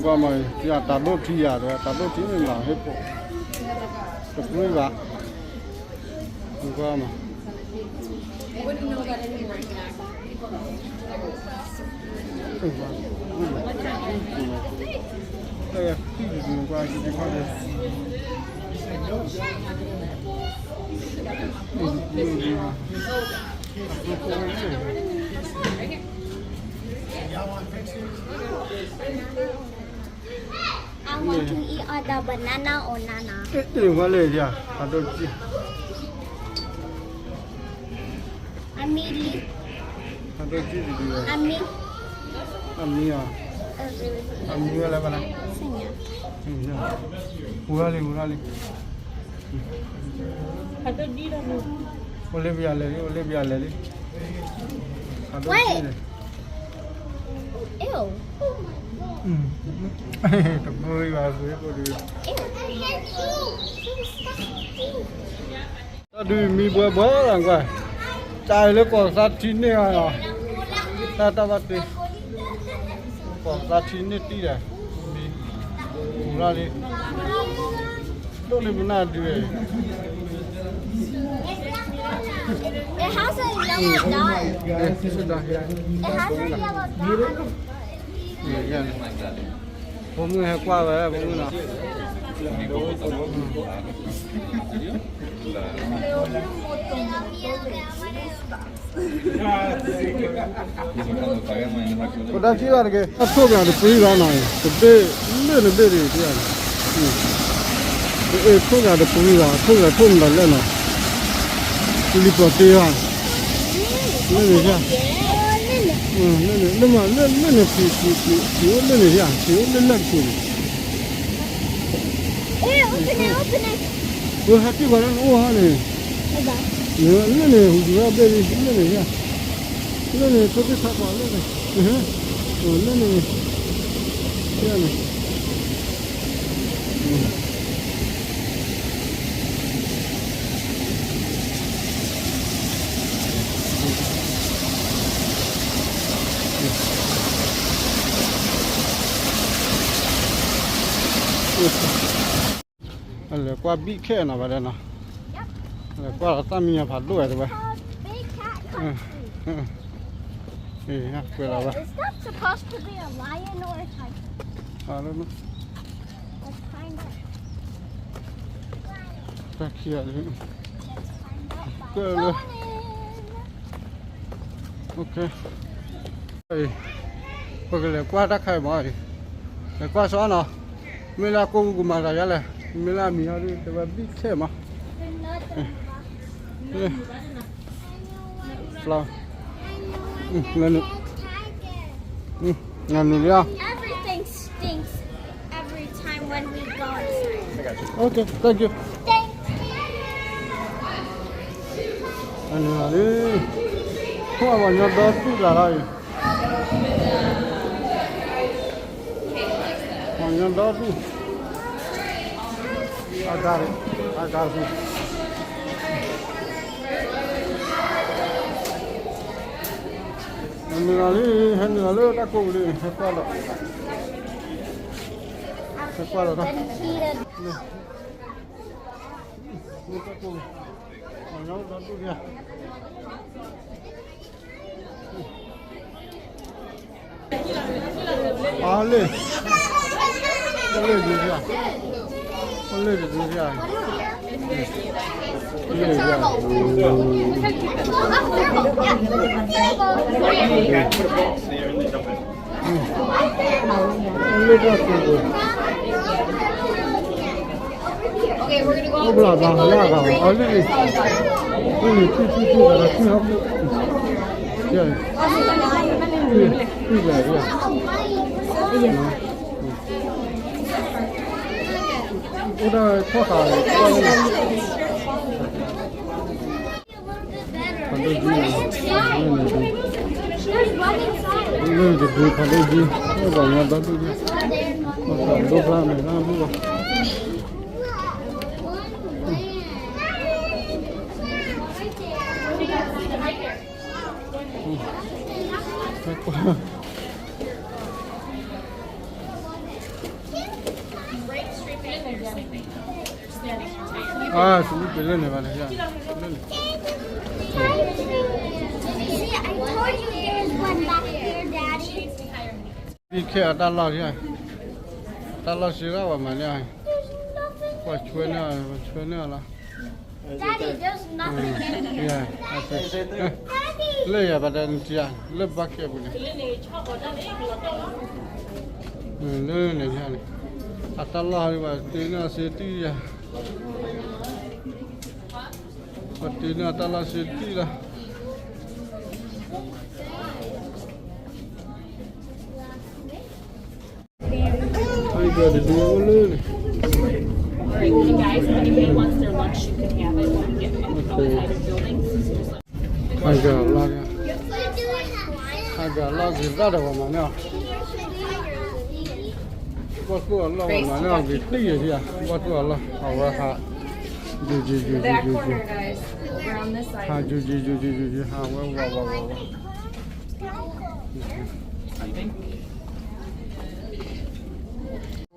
qua mà giờ ta đốt thì giờ rồi ta đốt thì mình làm hết bộ tập nuôi bạn qua mà đây qua cái qua đây I want to eat either banana or nana. Đừng qua lề gì à? Đâu chi? Amili. Đâu chi thì được. Ami. Ami à? Ami là bao nhiêu? Senya. Hura đi. Ada di dalam. Olivia lele. Wait. Ew. Tập bơi vào dưới cô đi. Ta đi mi bữa là coi. Trai lấy quả sát chín này à? Ta bắt đi. Quả sát chín này tí này. Mi ra đi. Đâu đi bên nào đi về? It has a yellow dot. It has a yellow dot. Hôm nay qua về hôm nay nào. Có đa chiếc là cái thuốc nào được free ra này, thực tế lên đi thì à. Cái thuốc nào được free ra, thuốc là lên nào. Đi bỏ tiền à. Lên đi chưa? Lên này à, lên kì. Open it. Ủa hạt cái này ô ha này. Lên này hụt ra bên lên này nha. Lên này có cái sạp vào lên này. Lên này. Đây này. Là qua bị khe nào vậy nào? Là qua là ta mình phải đuổi rồi vậy. Yeah, quay lại vậy. Is that supposed to be a lion or a tiger? I don't know. Let's find out. Back here. Let's find out. Go. Going in. Okay. Hey. Bây giờ qua đã khai mở đi. Để qua xóa nào. Mình là cô của mà ra đây. Mình là mình đi để bị khe mà. Flower. Lên. Ngàn nữa. Everything stinks every time when we go outside. Okay, thank you. Thank Anh là đi. Không bao nhiêu đó chút là đây. Bao nhiêu đó chút. I got it. Anh là đi, đã cùng đi, hết qua rồi đó. Đi ta cùng. Bao nhiêu đó chút kìa. lên con lên gì à? Con lên được gì à? Lên gì à? Lên ra rồi. Okay, we're gonna go. Không là vào, là vào. Ở đây này. Đây này, chú là chú học. Đây. Đây là gì à? Ủa đây khó khăn. Còn đây gì này? Đây là gì? Còn đây gì? Nó bảo nhà đó đi. Mà còn đốt ra này ra mua. Ah, sulu beli ni mana ya? See, I told you there's one back here, Daddy. Ini ada lah ya. Ada sih lah mana ya? There's nothing. Wah, cuennya lah. Daddy, there's nothing in here. Ya, Daddy. le ya pada dia, le pakai punya. Le ni ya ni. Ada lah ni bah, tina seti ya. Tina ada lah seti lah. Hai ada dua le ni. Alright, and guys, if anybody wants their lunch, you can have it when you get outside of buildings. Ada lah ya. We're doing that. Ada lah kita ada mana? Waktu Allah mana gitu ya. Waktu Allah awak Ju. That corner, guys. Around this side. Ha ju. Ha wah.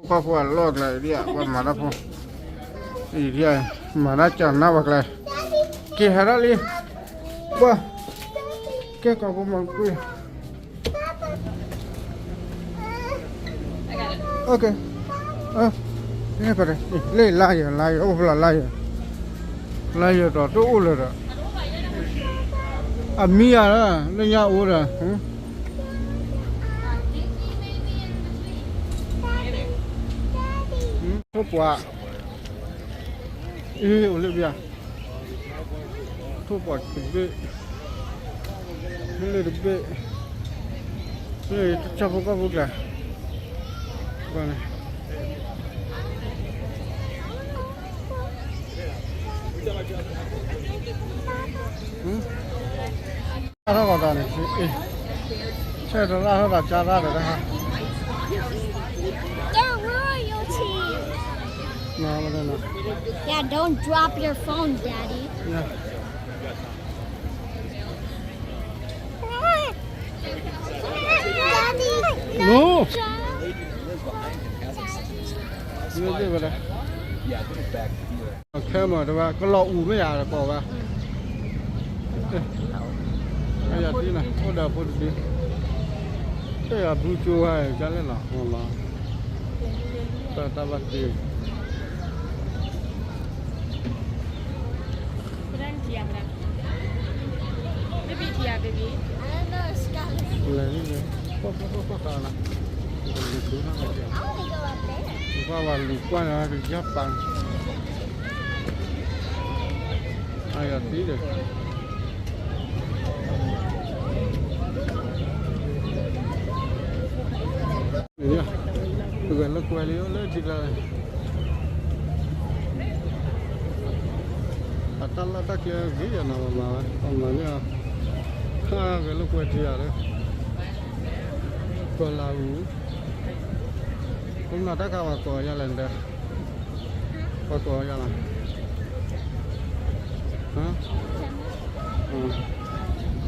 Kau log lah dia, mana pun. Dia mana cana bakal. Ke harali. Wah. Ke kau pun mampu. Okay. Ini pada. Le layar. Oh lah layar. Layar tu ular. Amia lah, ni ya ular. Thuốc quả Olivia thuốc quả chuẩn bị lên được bệ đây cho vô các vô cả con này ra vào đây này xe nó ra nó trả ra rồi đó ha. They're royalty. No. Yeah, don't drop your phone, Daddy. Yeah. Daddy. No. Daddy. Như vậy đây. Camera đó ba, có lọ ủ mới à bỏ vào. Bây giờ tí này, có đợt có đi. Đây là blue chu hay cái này là ngon lắm. Ta bắt đi. Baby. Lấy đi. Có cả này. I want to go up there. Qua vào lục qua là được giáp bằng. Ai là tí được. Iya, bukan lo kuali lo juga. Atal lah tak kira gaya nama mawan, namanya. Ha, kalau kuali ada. Kalau cũng là tất cả mọi người ra lần được, mọi người ra làm, hả?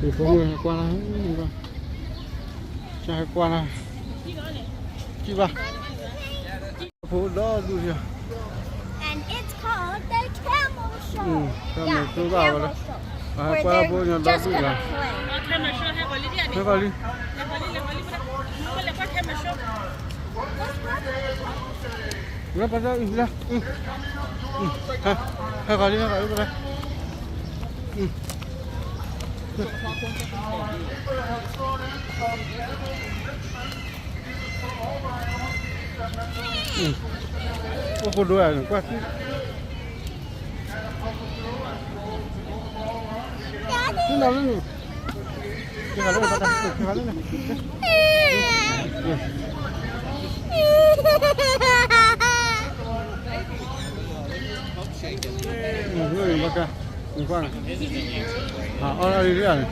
Thì có người qua là chạy qua là chị ba, phố đó du chưa? And it's called the Camel Show. Camel show the vào Camel đây. Show. À, Where qua phố nhà they're đó just du gonna là. play. Thế vào đi. Gấp vào đây, ra. Hai vào đi vào đây. Có đuôi này quá. Cái nào lên. Cái nào lên bắt đầu, cái nào lên này. Người bắt ra. Đừng qua này. À, ở đây này.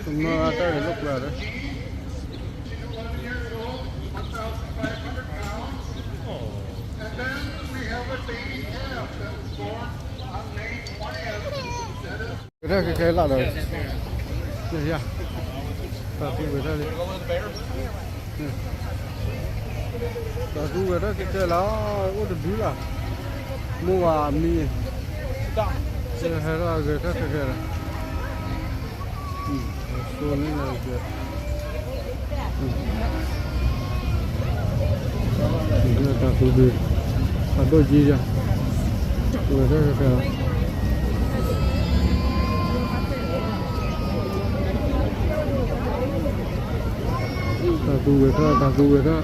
Nó tới lúc rồi đấy. Cái là rồi. Yeah. Ta tu về đây. Ta tu về đây cái là ô được đủ là. Mua vào mi. Cái hay là cái là. Số này là cái. Cái ta tu về. Ta đôi gì ra. Tu về đây cái là. Ta tu về đó.